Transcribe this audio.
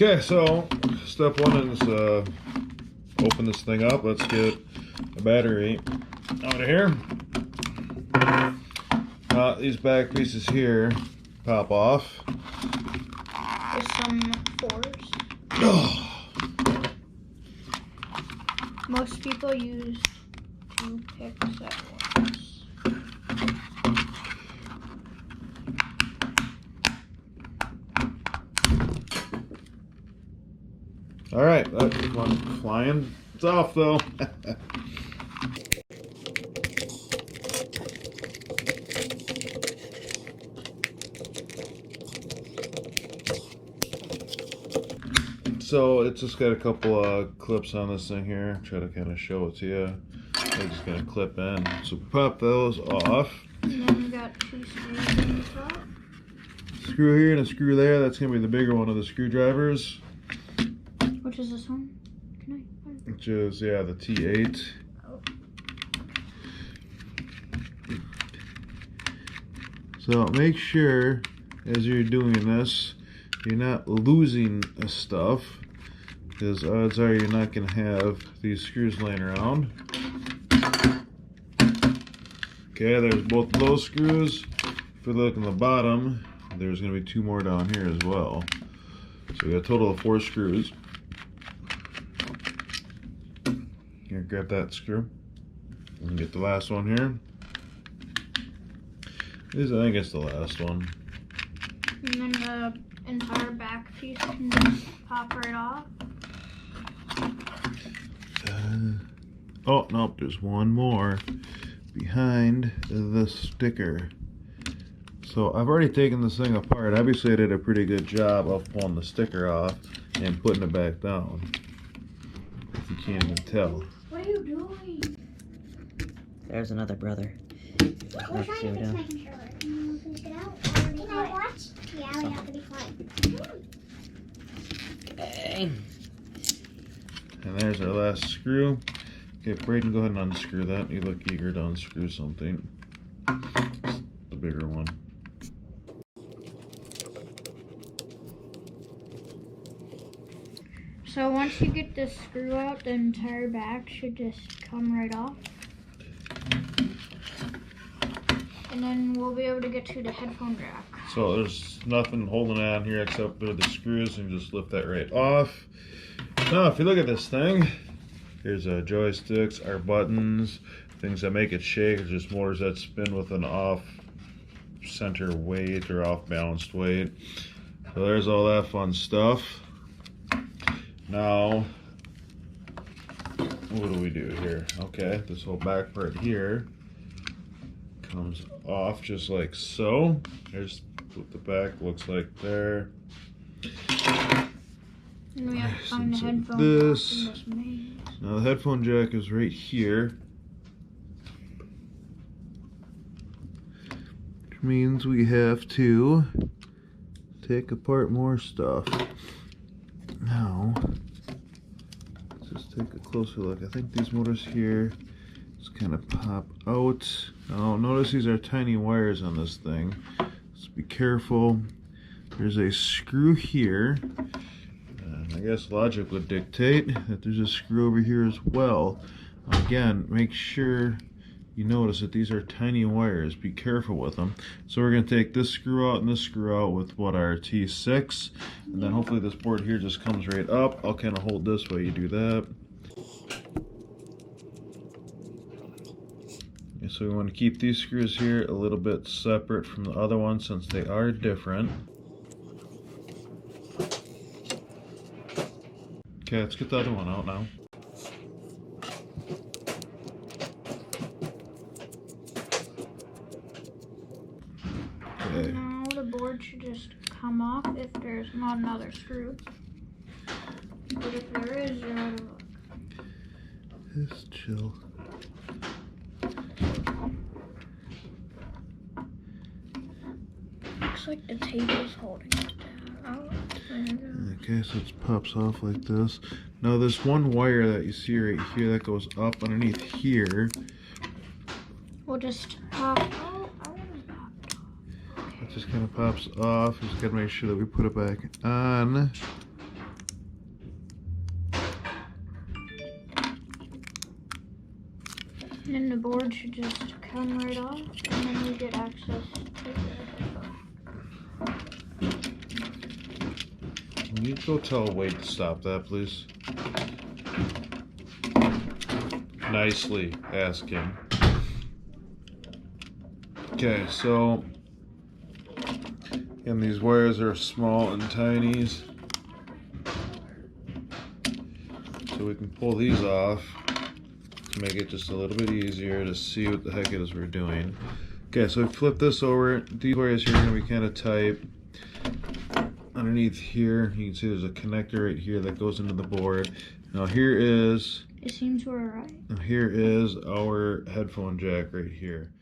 Okay, so step one is open this thing up. Let's get the battery out of here. These back pieces here pop off. There's some fours. Most people use 2 picks at once. All right, that one flying. It's off though. So it's just got a couple clips on this thing here. Try to kind of show it to you. They're just gonna clip in. So pop those off. And then we got 2 screws in the top. Screw here and a screw there. That's gonna be the bigger one of the screwdrivers. Which is this one? Which is, yeah, the T8. Oh. So make sure as you're doing this, you're not losing stuff, because odds are you're not going to have these screws laying around. Okay, there's both of those screws. If we look on the bottom, there's going to be 2 more down here as well. So we got a total of 4 screws. Here, grab that screw. And get the last one here. This, I think it's the last one. And then the entire back piece can just pop right off. Oh, nope, there's one more behind the sticker. So I've already taken this thing apart. Obviously I did a pretty good job of pulling the sticker off and putting it back down. If you can't even tell. What are you doing? There's another brother. We're trying to fix my controller. Can you finish it out? Can I watch? Yeah, we have to be quiet. Bang. And there's our last screw. Okay, Braden, go ahead and unscrew that. You look eager to unscrew something. It's the bigger one. So once you get this screw out, the entire back should just come right off. And then we'll be able to get to the headphone jack. So there's nothing holding on here except for the screws, and you just lift that right off. Now, if you look at this thing, here's our joysticks, our buttons, things that make it shake, are just motors that spin with an off-center weight or off-balanced weight. So there's all that fun stuff. Now, what do we do here? Okay, this whole back part here comes off just like so. Here's what the back looks like there. And we have to find the headphone jack in this maze. Now the headphone jack is right here, which means we have to take apart more stuff. Now, let's just take a closer look. I think these motors here just kind of pop out. Now notice these are tiny wires on this thing. Let's be careful. There's a screw here. I guess logic would dictate that there's a screw over here as well. Again, make sure you notice that these are tiny wires. Be careful with them. So we're going to take this screw out and this screw out with what, our T6, and then hopefully this board here just comes right up. I'll kind of hold this while you do that. Okay, so we want to keep these screws here a little bit separate from the other ones since they are different. Okay, let's get the other one out now. Okay. Now the board should just come off if there's not another screw. But if there is, you're out of luck. Just chill. Looks like the table's holding it down. Okay, so it pops off like this. Now this one wire that you see right here that goes up underneath here. We'll just pop. Oh, I want to pop it off. It just kind of pops off. Just gotta make sure that we put it back on. And the board should just come right off, and then we get access to the headphone. Can you go tell Wade to stop that, please? Nicely, ask him. Okay, so and these wires are small and tiny, so we can pull these off to make it just a little bit easier to see what the heck it is we're doing. Okay, so we flip this over. These wires here are going to be kind of tight. Underneath here, you can see there's a connector right here that goes into the board. Now here is It seems we're right. Here is our headphone jack right here.